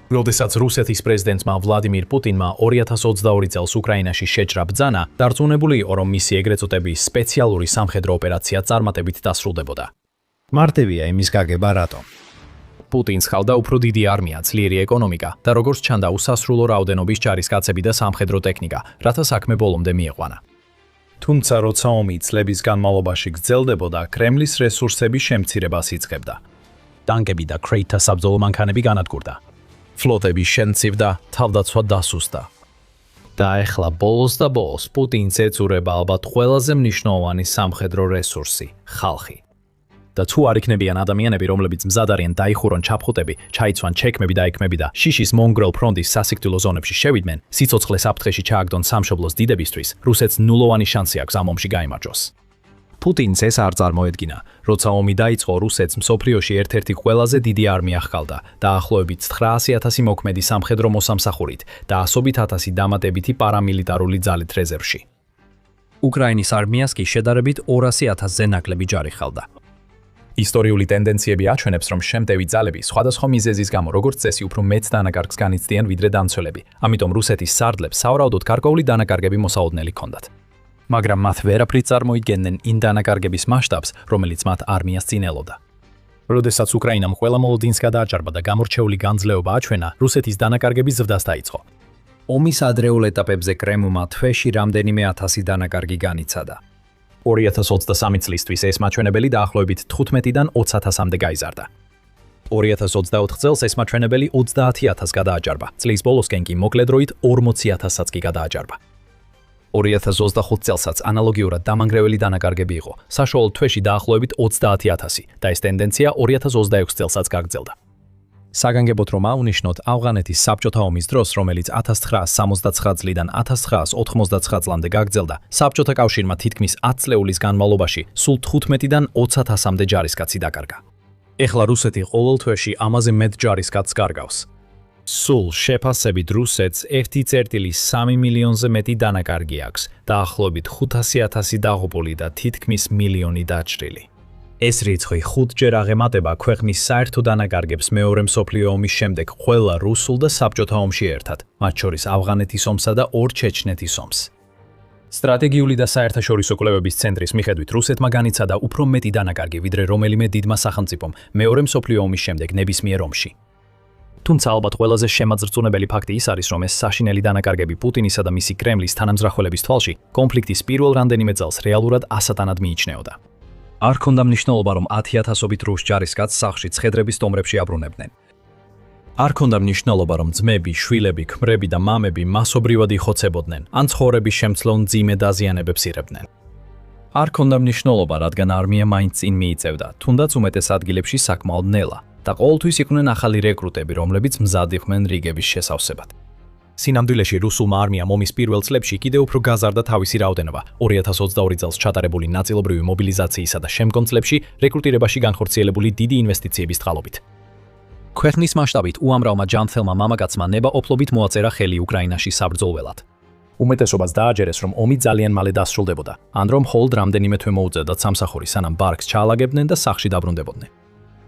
როდესაც რუსეთის პრეზიდენტმა ვლადიმირ პუტინმა 2022 წელს უკრაინაში შეჭრა ბრძანა, დარწმუნებული იყო, რომ მისი ეგრეთ წოდებული სპეციალური სამხედრო ოპერაცია წარმატებით დასრულდებოდა. მარტივია იმის გაგება რატომ. პუტინს ხალდა უფრო დიდი არმია, ძლიერი ეკონომიკა და როგორც ჩანდა უსასრულო რაოდენობის ჯარისკაცები და სამხედრო ტექნიკა, რათა საქმე ბოლომდე მიიყვანა. თუმცა როცა ომი წლების განმავლობაში გრძელდებოდა, კრემლის რესურსების შემცირებას იწყებდა. ტანკები და კრეიტთა საბრძოლო მანქანები განადგურდა. ფლოტები შემცირდა, თავდაცვა დასუსტდა. და ეხლა ბოლოს პუტინს ეწურება ალბათ ყველაზე მნიშვნელოვანი სამხედრო რესურსი, ხალხი. და თუ არ იქნებიან ადამიანები, რომლებიც მზად არიან დაიხურონ ჩაფხუტები, ჩაიცვან ჩექმები და ექმები და შიშის მონგრელ ფრონტის სასიკვდილო ზონებში შევიდნენ, სიცოცხლე საფრთხეში ჩააგდონ სამშობლოს დიდებისთვის, რუსეთს ნულოვანი შანსი აქვს ამ ომში გაიმარჯვოს. პუტინს ეს არ წარმოედგინა, როცა ომი დაიწყო, რუსეთს მსოფლიოში ერთ-ერთი ყველაზე დიდი არმია ჰყავდა, დაახლოებით 900,000 მოქმედი სამხედრო მოსამსახურით და ასობით ათასი დამატებითი პარამილიტარული ძალით რეზერვში. უკრაინის არმიას კი შედარებით 200,000-ზე ნაკლები ჯარი ჰყავდა. ისტორიული ტენდენციები აჩვენებს, რომ შემტევი ძალები სხვადასხვა მიზეზის გამო როგორც წესი უფრო მეტ დანაკარგს განიცდიან ვიდრე დამცველები, ამიტომ რუსეთის სარდლებს სავარაუდოდ გარკვეული დანაკარგები მოსაოდნელი ჰქონდათ. მაგრამ მათ ვერაფრით წარმოიდგენდნენ იმ დანაკარგების მასშტაბს, რომელიც მათ არმიას წინ ელოდა. როდესაც უკრაინამ ყველა მოლოდინს გადააჭარბა და გამორჩეული განძლეობა აჩვენა, რუსეთის დანაკარგების ზრდას დაიწყო. ომის ადრეულ ეტაპებზე კრემლმა თვეში რამდენიმე ათასი დანაკარგი განიცადა. 2023 წლისთვის ეს მაჩვენებელი დაახლოებით 15-დან 20,000-მდე გაიზარდა. 2024 წელს ეს მაჩვენებელი 30,000-ს გადააჭარბა, წლის ბოლოსკენ კი მოკლედროით 40,000-საც კი გადააჭარბა. 2025 წელსაც ანალოგიურად დამანგრეველი დანაკარგები იყო, საშუალო თვეში დაახლოებით 30,000 და ეს ტენდენცია 2026 წელსაც გაგრძელდა. საგანგებოდ რომ აუნიშნოთ, ავღანეთის საბჭოთა ომის დროს, რომელიც 1979 წლიდან 1989 წლამდე გაგრძელდა, საბჭოთა კავშირმა თითქმის 10 წლეულის განმავლობაში სულ 15-დან 20,000-მდე ჯარისკაცი დაკარგა. ეხლა რუსეთი ყოველ თვეში ამაზე მეტ ჯარისკაცს კარგავს. სულ შეფასებით რუსეთს 1,3 მილიონზე მეტი დანაკარგი აქვს, დაახლოებით 500,000 დაღუპული და თითქმის მილიონი დაჭრილი. ეს რიცხვი 5-ჯერ აღემატება ქვეყნის საერთო დანაკარგებს მეორე მსოფლიო ომის შემდეგ ყველა რუსულ და საბჭოთა ომში ერთად, მათ შორის ავღანეთის ომსა და ორ ჩეჩნეთის ომს. სტრატეგიული და საერთაშორისო კვლევების ცენტრის მიხედვით რუსეთმა განიცადა უფრო მეტი დანაკარგი, ვიდრე რომელიმე დიდმა სახელმწიფომ მეორე მსოფლიო ომის შემდეგ ნებისმიერ ომში. თუმცა ალბათ ყველაზე შემაძრწუნებელი ფაქტი ის არის, რომ ეს საშინელი დანაკარგები პუტინისა და მისი კრემლის თანამძრახველების თვალში კონფლიქტის პირველ რამდენიმე წელს რეალურად ასატანად მიიჩნეოდა. არ ქონდა მნიშვნელობა, რომ 10,000-ობით რუს ჯარისკაცს სახლში ცხედრების სტომრებში აბრუნებდნენ. არ ქონდა მნიშვნელობა, რომ ძმები, შვილები, ქმრები და მამები მასობრივად იხოცებოდნენ, ან ცხოვრების შემცლელ მძიმე დაზიანებებს იღებდნენ. არ ქონდა მნიშვნელობა, რადგან არმია მაინც წინ მიიწევდა, თუნდაც უმეტეს ადგილებში საკმაოდ ნელა და ყოველთვის იყვნენ ახალი რეკრუტები, რომლებიც მზად იყვნენ რიგების შესავსებად. სინამდვილეში რუსულმა არმიამ ომის პირველ წლებში კიდევ უფრო გაზარდა თავისი რაოდენობა. 2022 წელს ჩატარებული ნაწილობრივი მობილიზაციისა და შემდგომ წლებში რეკრუტირებაში განხორციელებული დიდი ინვესტიციების წყალობით. ქვეყნის მასშტაბით უამრავმა ჯანმრთელმა მამაკაცმა ნება-ოფლობით მოაწერა ხელი უკრაინაში საბრძოლველად. უმეტესობას დააჯერეს, რომ ომი ძალიან მალე დასრულდებოდა, ან რომ მხოლოდ რამდენიმე თვე მოუწევდათ სამსახური, სანამ ბარკს ჩაალაგებდნენ და სახლში დაბრუნდებოდნენ.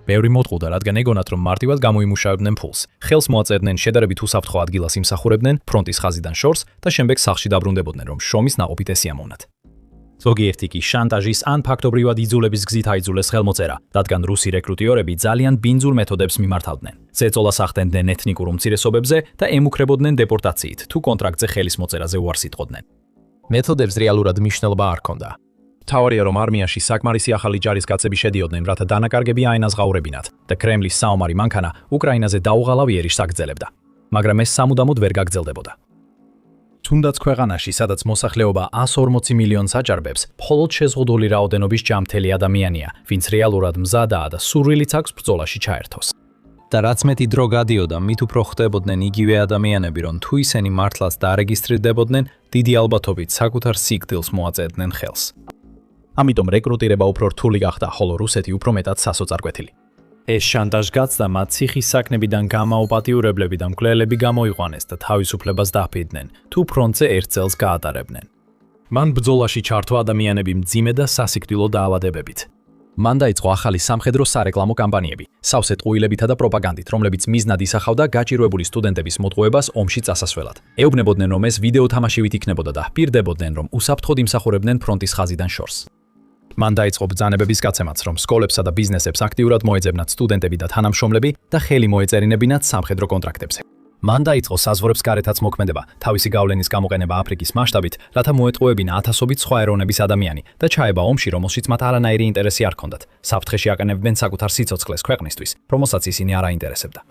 ბევრი მოტყუდა, რადგან ეგონათ, რომ მარტივად გამოიმუშავებდნენ ფულს. ხელს მოაწერდნენ შედარებით უსაფრთხო ადგილას იმსახურებდნენ ფრონტის ხაზიდან შორს და შემდეგ სახლში დაბრუნდებოდნენ, რომ შრომის ნაყოფით ესიამოვნათ. ზოგიერთი კი შანტაჟის ან ფაქტობრივად იძულების გზით აიძულეს ხელმოწერა, რადგან რუსი რეკრუტიორები ძალიან ბინძურ მეთოდებს მიმართავდნენ. ზეწოლას ახდენდნენ ეთნიკურ უმცირესობებზე და ემუქრებოდნენ დეპორტაციით, თუ კონტრაქტზე ხელის მოწერაზე უარს იტყოდნენ. მეთოდებს რეალურად მნიშვნელობა არ ჰქონდა. თავარია, რომ არმიაში საკმარისი ახალი ჯარისკაცები შედიოდნენ, რათა დანაკარგები აენაზღაურებინათ და კრემლის საომარი მანქანა უკრაინაზე დაუღალავ იერიშს აგრძელებდა. მაგრამ ეს სამუდამოდ ვერ გაგრძელდებოდა. თუნდაც ქვეყანაში, სადაც მოსახლეობა 140 მილიონს აჭარბებს, მხოლოდ შეზღუდული რაოდენობის ჯამთელი ადამიანია, ვინც რეალურად მზადაა და სურვილიც აქვს ბრძოლაში ჩაერთოს. და რაც მეტი დრო გადიოდა, მით უფრო ხდებოდნენ იგივე ადამიანები, რომ თუ ისინი მართლაც დარეგისტრირდებოდნენ, დიდი ალბათობით საკუთარ სიკვდილს მოაწერდნენ ხელს. ამიტომ რეკრუტირება უფრო რთული გახდა, ხოლო რუსეთი უფრო მეტად სასოწარკვეთილი. ეს შანტაჟ გაცდა მათ ციხის საქმეებიდან გამაუპატიურებლები და მკვლელები გამოიყვანეს და თავისუფლებას დაფიდნენ, თუ ფრონტზე ერთ წელს გაატარებდნენ. მან ბრძოლაში ჩართვა ადამიანები მძიმე და სასიკვდილო დაავადებებით. მან დაიწყო ახალი სამხედრო სარეკლამო კამპანიები, სავსე ტყუილებითა და პროპაგანდით, რომლებიც მიზნად ისახავდა გაჭირვებული სტუდენტების მოტყუებას ომში წასასვლელად. ეუბნებოდნენ, რომ ეს ვიდეო თამაშივით იქნებოდა და პირდებოდნენ, რომ უსაფრთხოდ იმსახურებდნენ ფრონტის ხაზიდან შორს. მან დაიწყო ბრძანებების გაცემაც, რომ სკოლებსა და ბიზნესებს აქტიურად მოეძებნათ სტუდენტები და თანამშრომლები და ხელი მოეწერინებინათ სამხედრო კონტრაქტებზე. მან დაიწყო საზღვრებს გარეთაც მოქმედება, თავისი გავლენის გამოყენება აფრიკის მასშტაბით, რათა მოეტყუებინა ათასობით სხვა ეროვნების ადამიანი და ჩაება ომში, რომელშიც მათ არანაირი ინტერესი არ ჰქონდათ. საფრთხეში აკენებდნენ საკუთარ სიცოცხლეს ქვეყნისთვის, რომელსაც ისინი არ აინტერესებდა.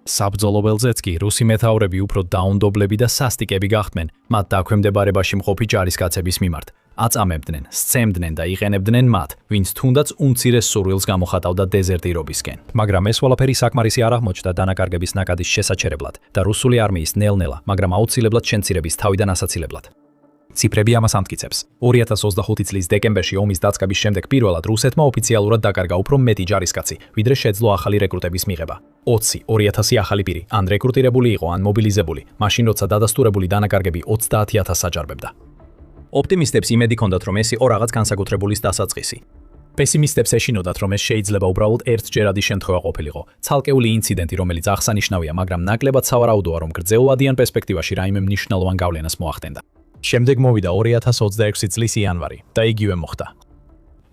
საბრძოლო ველზეც კი რუსი მეთაურები უფრო დაუნდობლები და სასტიკები გახდნენ მათ დაქვემდებარებაში მყოფი ჯარისკაცების მიმართ. აწამებდნენ, სცემდნენ და იყენებდნენ მათ, ვინც თუნდაც უმცირეს სურვილს გამოხატავდა დეზერტირობისკენ. მაგრამ ეს ყველაფერი საკმარისი არ აღმოჩნდა დანაკარგების ნაკადის შესაჩერებლად და რუსული არმიის ნელ-ნელა, მაგრამ აუცილებლად შემცირების თავიდან ასაცილებლად. ციფრები ამას ამტკიცებს. 2025 წლის დეკემბერში ომის დაწყების შემდეგ პირველად რუსეთმა ოფიციალურად დაკარგა უფრო მეტი ჯარისკაცი, ვიდრე შეძლო ახალი რეკრუტების მიღება. 20.000 ახალი პირი ან რეკრუტირებული იყო, ან მობილიზებული, მაშინ როცა დადასტურებული დანაკარგები 30,000-ს აჯარებდა. ოპტიმისტებს იმედი ჰქონდათ, რომ ეს იყო რაღაც განსაკუთრებულის დასაწყისი. პესიმისტებს ეშინოდათ, რომ ეს შეიძლება უბრალოდ ერთჯერადი შემთხვევა ყოფილიყო, ცალკეული ინციდენტი, რომელიც აღსანიშნავია, მაგრამ ნაკლებად სავარაუდოა, რომ გრძელვადიან პერსპექტივაში რაიმე მნიშვნელოვან გავლენას მოახდენდა. შემდეგ მოვიდა 2026 წლის იანვარი და იგივე მოხდა.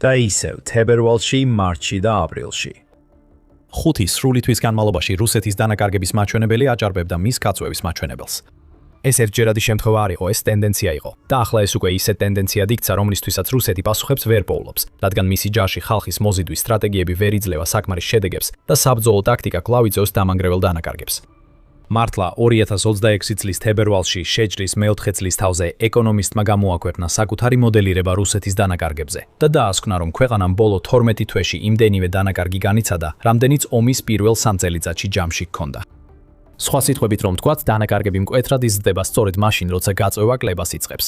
და ისევ თებერვალში, მარტში და აპრილში. 5 სრული თვის განმავლობაში რუსეთის დანაკარგების მაჩვენებელი აჭარბებდა მის გაწვევის მაჩვენებელს. ეს ერთჯერადი შემთხვევა არ იყო, ეს ტენდენცია იყო და ახლა ეს უკვე ისე ტენდენციად იქცა, რომლისთვისაც რუსეთი პასუხებს ვერ პოულობს, რადგან მისი ჯარში ხალხის მოზიდვის სტრატეგიები ვერ იძლევა საკმარის შედეგებს და საბრძოლო ტაქტიკა კვლავ იწევს დამანგრევალ დანაკარგებს. მართლა 2026 წლის თებერვალში შეჭრის მეოთხე წლის თავზე ეკონომისტმა გამოაქვეყნა საკუთარი მოდელირება რუსეთის დანაკარგებზე და დაასკვნა, რომ ქვეყანამ ბოლო 12 თვეში იმდენივე დანაკარგი განიცადა, რამდენიც ომის პირველ 3 წელიწადში ჯამში ჰქონდა. სხვა სიტყვებით რომ თქვათ, დანაკარგები მკვეთრად იზრდება სწორედ მაშინ, როცა გაწვევა კლებას იწყებს.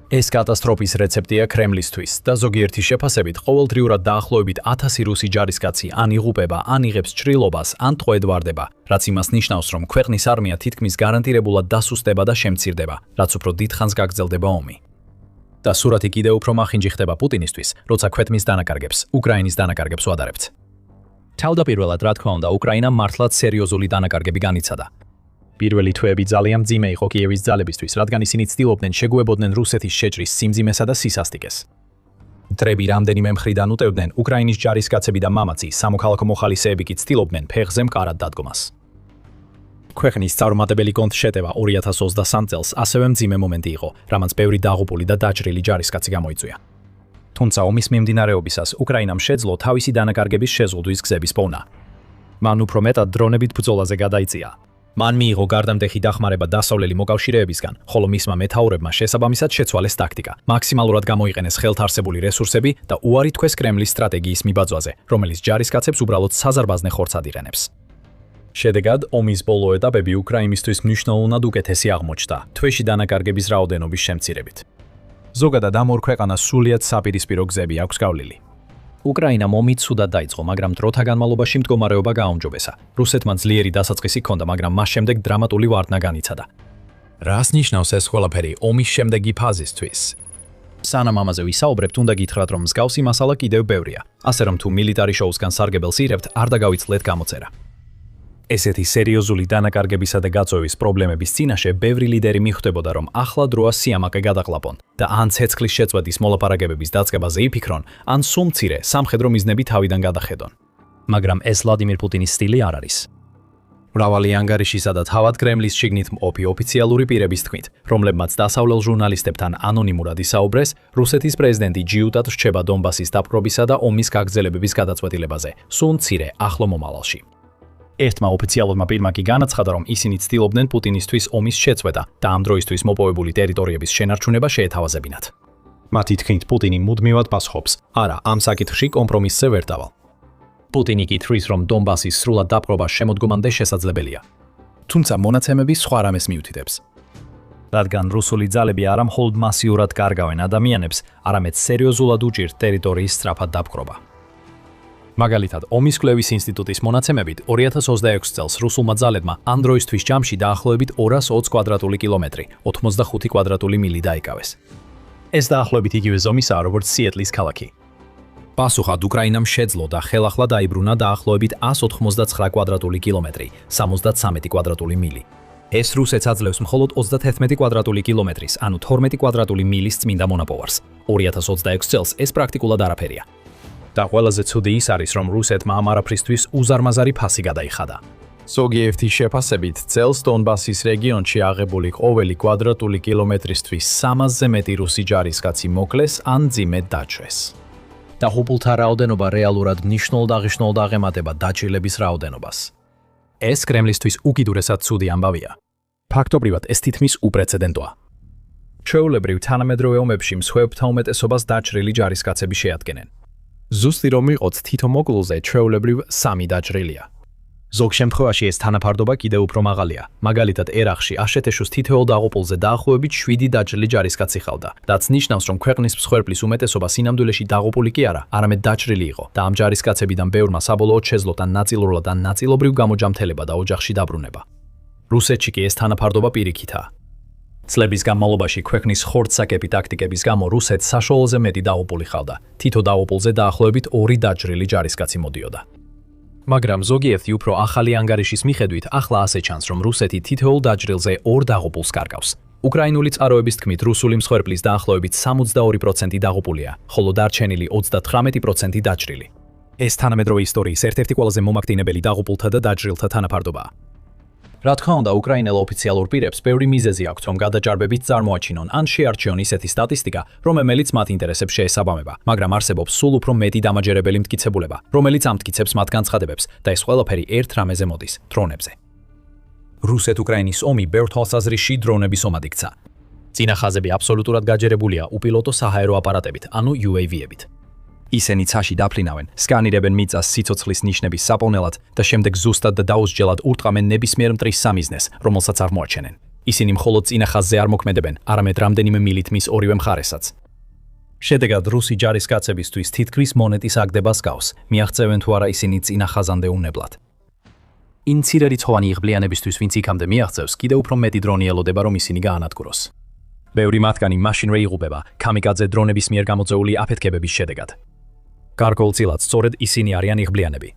ეს კატასტროფის რეცეპტია კრემლისთვის და ზოგიერთი შეფასებით ყოველდღიურად დაახლოებით 1000 რუსი ჯარისკაცი ან იღუპება, ან იღებს ჭრილობას, ან ტყვედ ვარდება, რაც იმას ნიშნავს, რომ ქვეყნის არმია თითქმის გარანტირებულად დასუსტება და შემცირდება, რაც უფრო დიდხანს გაგრძელდება ომი. და სურათი კიდევ უფრო მახინჯი ხდება პუტინისთვის, როცა ქვეყნის დანაკარგებს, უკრაინის დანაკარგებს ვადარებთ. თავდაპირველად, რა თქმა უნდა, უკრაინამ მართლაც სერიოზული დანაკარგები განიცადა. პირველი თვეები ძალიან მძიმე იყო კიევის ძალებისთვის, რადგან ისინი ცდილობდნენ შეგვებოდნენ რუსეთის შეჭრის სიმძიმესა და სისასტიკეს. დრები რამდენიმე მხრიდან უტევდნენ, უკრაინის ჯარისკაცები და მამაცი, სამოქალაქო მოხალისეები კი ცდილობდნენ ფეხზე მყარად დადგომას. ქვეყნის წარუმატებელი კონტრშეტევა 2023 წელს ასევე მძიმე მომენტი იყო, რამაც ბევრი დაღუპული და დაჭრილი ჯარისკაცი გამოიწვია. თუმცა ომის მიმდინარეობისას უკრაინამ შეძლო თავისი დანაკარგების შეზღუდვის გზების პოვნა. მან უფრო მეტად დრონებით ბრძოლაზე გადაიწია. მან მიიღო გარდამტეხი დახმარება დასავლელი მოკავშირეებისგან, ხოლო მისმა მეთაურებმა შესაბამისად შეცვალეს ტაქტიკა, მაქსიმალურად გამოიყენეს ხელთარსებული რესურსები და უარი თქვეს კრემლის სტრატეგიის მიბაძვაზე, რომელიც ჯარისკაცებს უბრალოდ საზარბაზნე ხორცად იყენებს. შედეგად, ომის ბოლო ეტაპები უკრაინისთვის მნიშვნელოვნად უკეთესი აღმოჩნდა, თვეში დანაკარგების რაოდენობის შემცირებით. ზოგადად ამ ორ ქვეყანას სრულიად საპირისპირო გზები აქვს გავლილი. უკრაინამ ომი ცუდად დაიწყო, მაგრამ დროთა განმავლობაში მდგომარეობა გააუმჯობესა. რუსეთმა ძლიერი დასაწყისი ჰქონდა, მაგრამ მას შემდეგ დრამატული ვარდნა განიცადა. რას ნიშნავს ეს ყველაფერი ომის შემდეგი ფაზისთვის? სანამ ამაზე ვისაუბრებთ, უნდა გითხრათ, რომ მსგავსი მასალა კიდევ ბევრია. ასე რომ თუ მილიტარი შოუსგან სარგებელს ირებთ, არ დაგავიცლეთ გამოწერა. ესეთი სერიოზული დანაკარგებისა და გაწვევის პრობლემების წინაშე ბევრი ლიდერი მიხვდებოდა, რომ ახლა დროა სიამაყე გადაყლაპონ და ან ცეცხლის შეწყვეტის მოლაპარაკებების დაწყებაზე იფიქრონ, ან სულ მცირე სამხედრო მიზნები თავიდან გადახედონ. მაგრამ ეს ვლადიმირ პუტინის სტილი არ არის. მრავალი ანგარიშისა და თავად კრემლის შიგნით მყოფი ოფიციალური პირების თქმით, რომლებმაც დასავლელ ჟურნალისტებთან ანონიმურად ისაუბრეს, რუსეთის პრეზიდენტი ჯიუტად რჩება დონბასის დაპყრობისა და ომის გაგრძელებების გადაწყვეტილებაზე, სულ მცირე ახლო მომავალში. ერთმა ოფიციალურმა პირმა კი განაცხადა, რომ ისინი ცდილობდნენ პუტინისთვის ომის შეწყვეტა და ამ დროისთვის მოპოვებული ტერიტორიების შენარჩუნება შეეთავაზებინათ. მათი თქმით, პუტინი მუდმივად პასუხობს, არა, ამ საკითხში კომპრომისზე ვერ დავალ. პუტინი კითხვის, რომ დონბასის სრულად დაპყრობა შემოდგომამდე შესაძლებელია. თუმცა მონაცემები სხვა რამეს მიუთითებს. რადგან რუსული ძალები არა მხოლოდ მასიურად კარგავენ ადამიანებს, არამედ სერიოზულად უჭირთ ტერიტორიის სწრაფად დაპყრობა. მაგალითად, ომის კვლევის ინსტიტუტის მონაცემებით 2026 წელს რუსულმა ძალებმა ამ დროისთვის ჯამში დაახლოებით 220 კვადრატული კილომეტრი, 85 კვადრატული მილი დაიკავეს. ეს დაახლოებით იგივე ზომისაა, როგორც სიეტლის ქალაქი. პასუხად უკრაინამ შეძლო და ხელახლა დაიბრუნა დაახლოებით 189 კვადრატული კილომეტრი, 73 კვადრატული მილი. ეს რუსეთს აძლევს მხოლოდ 31 კვადრატული კილომეტრის, ანუ 12 კვადრატული მილის წმინდა მონაპოვარს. 2026 წელს ეს პრაქტიკულად არაფერია. და ყველაზე ცუდი ის არის, რომ რუსეთმა ამ არაფრისთვის უზარმაზარი ფასი გადაიხადა. ზოგიერთი შეფასებით, წელს დონბასის რეგიონში აღებული ყოველი კვადრატული კილომეტრისთვის 300-ზე მეტი რუსი ჯარისკაცი მოკლეს ან ძიმედ დაჩვეს. დაღუპულთა რაოდენობა რეალურად მნიშვნელოვნად აღემატება დაჭილების რაოდენობას. ეს კრემლისთვის უკიდურესად ცუდი ამბავია. ფაქტობრივად ეს თითქმის უპრეცედენტოა. ჩვეულებრივ თანამედროვე ომებში მსხვერპლთა უმეტესობას დაჭრილი ჯარისკაცები შეადგენენ. ზუსტი რომ ვიყოთ თითო მოკლულზე ჩვეულებრივ 3 დაჭრილია. ზოგ შემთხვევაში ეს თანაფარდობა კიდევ უფრო მაღალია. მაგალითად, ერაყში აშეთეშუს თითოეულ დაღუპულზე დაახლოებით 7 დაჭრილი ჯარისკაცი ხავდა. რაც ნიშნავს, რომ ქვეყნის მსხვერპლის უმეტესობა სინამდვილეში დაღუპული კი არა, არამედ დაჭრილი იყო და ამ ჯარისკაცებიდან ბევრმა საბოლოოდ შეძლო თან ნაწილობრივ და ნაწილობრივ გამოჯამთელება და ოჯახში დაბრუნება. რუსეთში კი ეს თანაფარდობა პირიქითაა. წლების განმავლობაში ქვეყნის ხორცსაკეპი ტაქტიკების გამო რუსეთს საშუალოზე მეტი დაღუპული ხავდა. თითო დაღუპულზე დაახლოებით 2 დაჭრილი ჯარისკაცი მოდიოდა. მაგრამ ზოგიერთი უფრო ახალი ანგარიშის მიხედვით ახლა ასე ჩანს, რომ რუსეთი თითოეულ დაჭრილზე 2 დაღუპულს კარგავს. უკრაინული წყაროების თქმით, რუსული მსხვერპლის დაახლოებით 62% დაღუპულია, ხოლო დარჩენილი 39% დაჭრილი. ეს თანამედროვე ისტორიის ერთ-ერთი ყველაზე მომაკვდინებელი დაღუპულთა და დაჭრილთა თანაფარდობაა. რა თქმა უნდა, უკრაინელ ოფიციალურ პირებს ბევრი მიზეზი აქვთ, რომ გადაჭარბებით წარმოაჩინონ ან შეარჩიონ ისეთი სტატისტიკა, რომელიც მათ ინტერესებს შეესაბამება, მაგრამ არსებობს სულ უფრო მეტი დამაჯერებელი მტკიცებულება, რომელიც ამტკიცებს მათ განცხადებებს და ეს ყველაფერი ერთ რამეზე მოდის – დრონებზე. რუსეთ-უკრაინის ომი ბევრ თვალსაზრისში დრონების ომად იქცა. წინა ხაზები აბსოლუტურად გაჯერებულია უპილოტო საჰაერო აპარატებით, ანუ UAV-ებით. ისინი ცაში დაფრინავენ, სკანირებენ მიწას სიცოცხლის ნიშნების საპოვნელად და შემდეგ ზუსტად და დაუსჯელად ურტყამენ ნებისმიერ მტრის სამიზნეს, რომელსაც აღმოაჩენენ. ისინი მხოლოდ წინა ხაზზე არ მოქმედებენ, არამედ რამდენიმე მილით მის ორივე მხარესაც. შედეგად რუსი ჯარისკაცებისთვის თითქმის მონეტის აგდებას გავს, მიაღწევენ თუ არა ისინი წინა ხაზამდე უნებლად. იმ მცირე რიცხოვანი იღბლიანებისთვის, ვინც იქამდე მიაღწევს, კიდევ უფრო მეტი დრონი ელოდება, რომ ისინი გაანადგუროს. ბევრი მათგანი მაშინვე იღუპება კამიკაძე დრონების მიერ გამოწვეული აფეთქებების შედეგად. გარკვეულწილად სწორედ ისინი არიან იღბლიანები.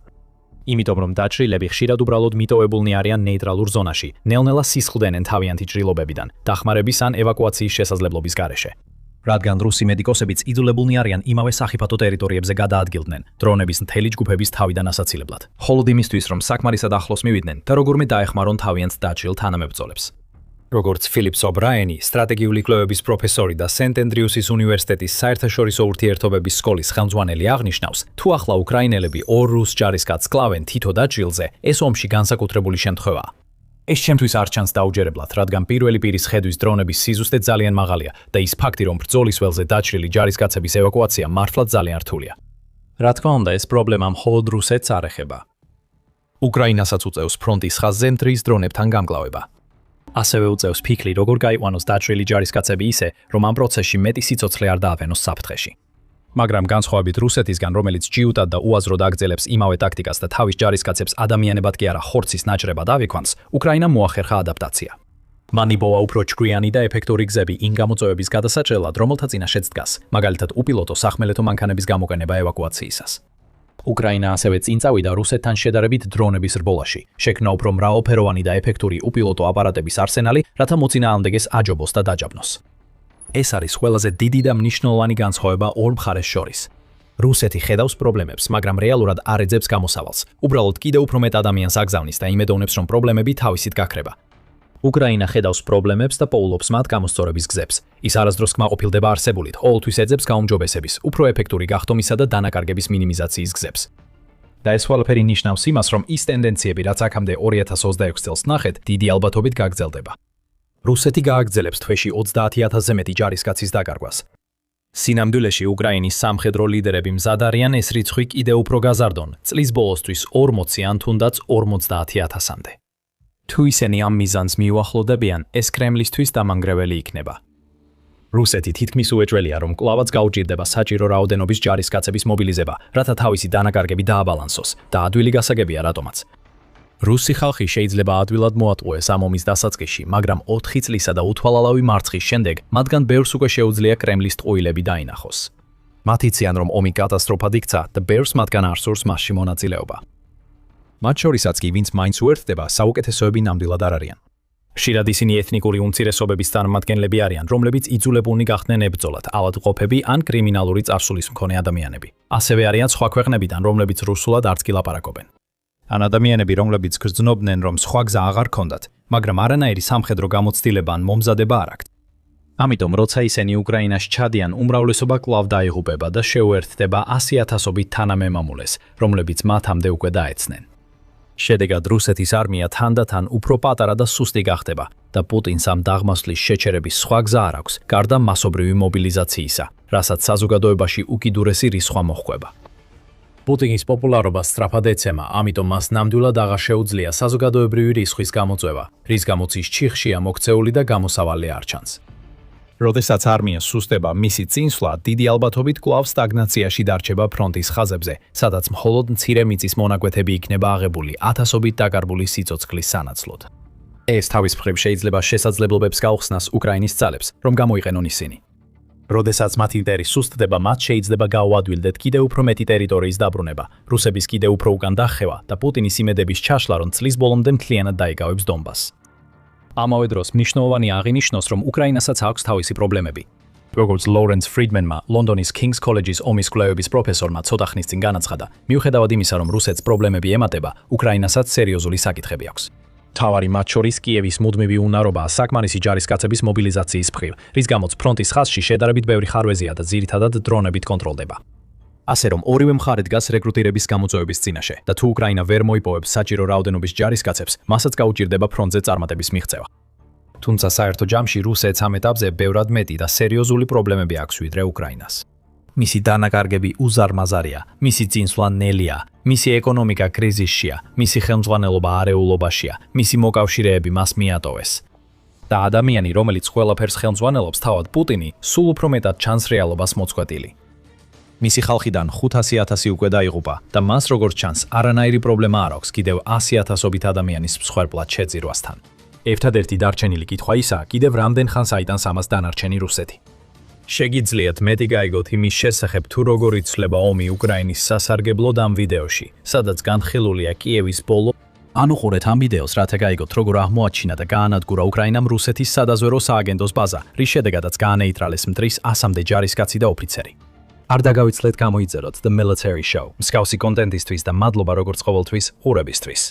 იმიტომ რომ დაჭრილები ხშირად უბრალოდ მიტოვებულნი არიან ნეიტრალურ ზონაში, ნელ-ნელა სისხლდენენ თავიანთი ჭრილობებიდან, დახმარების ან ევაკუაციის შესაძლებლობის გარეშე. რადგან რუსი მედიკოსებიც იძულებულნი არიან იმავე სახიფათო ტერიტორიებზე გადაადგილდნენ დრონების მთელი ჯგუფების თავიდან ასაცილებლად, მხოლოდ იმისთვის, რომ საკმარისად ახლოს მივიდნენ და როგორმე დაეხმარონ თავიანთ დაჭრილ თანამებრძოლებს. როგორც ფილიპ ობრაენი, სტრატეგიული კვლევების პროფესორი და სენტ-ენდრიუსის უნივერსიტეტის საერთაშორისო ურთიერთობების სკოლის ხელმძღვანელი აღნიშნავს, თუ ახლა უკრაინელები 2 რუს ჯარისკაცს კლავენ თითო დაჭრილზე, ეს ომში განსაკუთრებული შემთხვევაა. ეს ჩემთვის არ ჩანს დაუჯერებლად, რადგან პირველი პირის ხედვის დრონების სიზუსტე ძალიან მაღალია და ის ფაქტი, რომ ბრძოლის ველზე დაჭრილი ჯარისკაცების ევაკუაცია მართლაც ძალიან რთულია. რა თქმა უნდა, ეს პრობლემა მხოლოდ რუსეთს არ ეხება. უკრაინასაც უწევს ფრონტის ხაზზე მტრის დრონებთან გამკლავება. ასევე უწევს ფიქრი, როგორ გაიყვანოს დაჭრილი ჯარისკაცები ისე, რომ ამ პროცესში მეტი სიცოცხლე არ დააფენოს საფრთხეში. მაგრამ განსხვავებით რუსეთისგან, რომელიც ჯიუტად და უაზროდ აგრძელებს იმავე ტაქტიკას და თავის ჯარისკაცებს ადამიანებად კი არა ხორცის ნაჭრებად ავიქვანს, უკრაინამ მოახერხა ადაპტაცია. მან იბოვა უფრო ჭკვიანი და ეფექტური გზები იმ გამოწვევების გადასაჭრელად, რომელთა წინაშეც დგას, მაგალითად უპილოტო სახმელეთო მანქანების გამოყენება ევაკუაციისას. უკრაინა ასევე წინ წავიდა რუსეთთან შედარებით დრონების რბოლაში, შექმნა უფრო მრავალფეროვანი და ეფექტური უპილოტო აპარატების არსენალი, რათა მოწინააღმდეგეს აჯობოს და დაჯაბნოს. ეს არის ყველაზე დიდი და მნიშვნელოვანი განსხვავება ორ მხარეს შორის. რუსეთი ხედავს პრობლემებს, მაგრამ რეალურად არ ეძებს გამოსავალს. უბრალოდ კიდევ უფრო მეტ ადამიანს აგზავნის და იმედოვნებს, რომ პრობლემები თავისით გაქრება. უკრაინა ხედავს პრობლემებს და პოულობს მათ გამოსწორების გზებს. ის არასდროს კმაყოფილდება არსებულით, ყოველთვის ეძებს გაუმჯობესების, უფრო ეფექტური გახდომისა და დანაკარგების მინიმიზაციის გზებს. და ეს ყველაფერი ნიშნავს იმას, რომ ის ტენდენციები, რაც აქამდე 2026 წელს ნახეთ, დიდი ალბათობით გაგრძელდება. რუსეთი გააგრძელებს თვეში 30,000-ზე მეტი ჯარისკაცის დაკარგვას. სინამდვილეში უკრაინის სამხედრო ლიდერები მზად არიან ეს რიცხვი კიდევ უფრო გაზარდონ, წლის ბოლოსთვის 40 ან თუნდაც 50,000-მდე. თუ ისინი ამ მიზანს მიუახლოვდებიან, ეს კრემლისთვის დამანგრეველი იქნება. რუსეთი თითქმის უეჭველია, რომ კვლავაც გაუჭირდება საჭირო რაოდენობის ჯარისკაცების მობილიზება, რათა თავისი დანაკარგები დააბალანსოს და ადვილი გასაგებია რატომაც. რუსი ხალხი შეიძლება ადვილად მოატყუეს ამ ომის დასაწყისში, მაგრამ 4 წლისა და უთვალალავი მარცხის შემდეგ მათგან ბევრს უკვე შეუძლია კრემლის ტყუილები დაინახოს. მათ იციან, რომ ომი კატასტროფად იქცა და ბევრს მათგან არ სურს მასში მონაწილეობა. მათ შორისაც კი, ვინც მაინც უერთდება, საუკეთესოები ნამდვილად არ არიან. ხშირად ისინი ეთნიკური უმცირესობების წარმომადგენლები არიან, რომლებიც იძულებულნი გახდნენ ებრძოლათ, ავადმყოფები ან კრიმინალური წარსულის მქონე ადამიანები. ასევე არიან სხვა ქვეყნებიდან, რომლებიც რუსულად არც კი ლაპარაკობენ. ან ადამიანები, რომლებიც გრძნობდნენ, რომ სხვა გზა აღარ ქონდათ, მაგრამ არანაირი სამხედრო გამოცდილება ან მომზადება არ აქვთ. ამიტომ, როცა ისინი უკრაინაში ჩადიან, უმრავლესობა კვლავ დაიღუპება და შეუერთდება 100,000-ობით თანამემამულეს, რომლებიც მათამდე უკვე დაეცნენ. შედეგად რუსეთის არმია თანდათან უფრო პატარა და სუსტი გახდება და პუტინს ამ დაღმასვლის შეჩერების სხვა გზა არ აქვს, გარდა მასობრივი მობილიზაციისა, რასაც საზოგადოებაში უკიდურესი რისხვა მოჰყვება. პუტინის პოპულარობა სწრაფად ეცემა, ამიტომ მას ნამდვილად აღარ შეუძლია საზოგადოებრივი რისხვის გამოწვევა, რის გამოც ის ჩიხშია მოქცეული და გამოსავალი არ ჩანს. როდესაც არმია სუსტება, მისი წინსვლა დიდი ალბათობით კვლავ სტაგნაციაში დარჩება ფრონტის ხაზებზე, სადაც მხოლოდ მცირე მიწის მონაკვეთები იქნება აღებული 1000-ობით დაკარგული სიცოცხლის სანაცვლოდ. ეს თავის მხრივ შეიძლება შესაძლებლობებს გაუხსნას უკრაინის ძალებს, რომ გამოიყენონ ისინი. როდესაც მათი მტერი სუსტდება, მათ შეიძლება გაუადვილდეთ კიდევ უფრო მეტი ტერიტორიის დაბრუნება, რუსების კიდევ უფრო უკან დახევა და პუტინის იმედების ჩაშლა, რომ წლის ბოლომდე მთლიანად დაიკავებს დონბასს. ამავე დროს მნიშვნელოვანი აღინიშნოს, რომ უკრაინასაც აქვს თავისი პრობლემები. როგორც ლორენს ფრიდმენმა, ლონდონის King's College-ის ომის კვლევების პროფესორმა ცოტა ხნის წინ განაცხადა, მიუხედავად იმისა, რომ რუსეთს პრობლემები ემატება, უკრაინასაც სერიოზული საკითხები აქვს. თავარი მათ შორის კიევის მუდმივი უნარობაა საკმარისი ჯარისკაცების მობილიზაციის მხრივ, რის გამოც ფრონტის ხაზში შედარებით ბევრი ხარვეზია და ძირითადად დრონებით კონტროლდება. ასე რომ ორივე მხარე დგას რეკრუტირების გამოწვევების წინაშე და თუ უკრაინა ვერ მოიპოვებს საჭირო რაოდენობის ჯარისკაცებს, მასაც გაუჭირდება ფრონტზე წარმატების მიღწევა. თუმცა საერთო ჯამში რუსეთს ამ ეტაპზე ბევრად მეტი და სერიოზული პრობლემები აქვს ვიდრე უკრაინას. მისი დანაკარგები უზარმაზარია, მისი წინსვლა ნელია, მისი ეკონომიკა კრიზისშია, მისი ხელმძღვანელობა არეულობაშია, მისი მოკავშირეები მას მიატოვეს. და ადამიანი, რომელიც ყველაფერს ხელმძღვანელობს, თავად პუტინი, სულ უფრო მეტად ჩანს რეალობას მოწყვეტილი. მისი ხალხიდან 500,000 უკვე დაიღუპა და მას როგორც ჩანს, არანაირი პრობლემა არ აქვს კიდევ 100,000-ობით ადამიანის მსხვერპლად შეძირვასთან. ერთადერთი დარჩენილი კითხვა ისაა, კიდევ რამდენ ხანს აიტანს ამას დანარჩენი რუსეთი. შეგიძლიათ მეტი გაიგოთ იმის შესახებ, თუ როგორ იცვლება ომი უკრაინის სასარგებლოდ ამ ვიდეოში, სადაც განხილულია კიევის ბოლო. ან უყურეთ ამ ვიდეოს, რათა გაიგოთ, როგორ აღმოაჩინა და გაანადგურა უკრაინამ რუსეთის სადაზვერო სააგენტოს ბაზა, რის შედეგადაც გაანეიტრალეს მტრის 100-მდე ჯარისკაცი და ოფიცერი. არ დაგავიცლეთ გამოიწეროთ The Military Show. მსგავსი კონტენტისთვის და მადლობა როგორც ყოველთვის ყურებისთვის.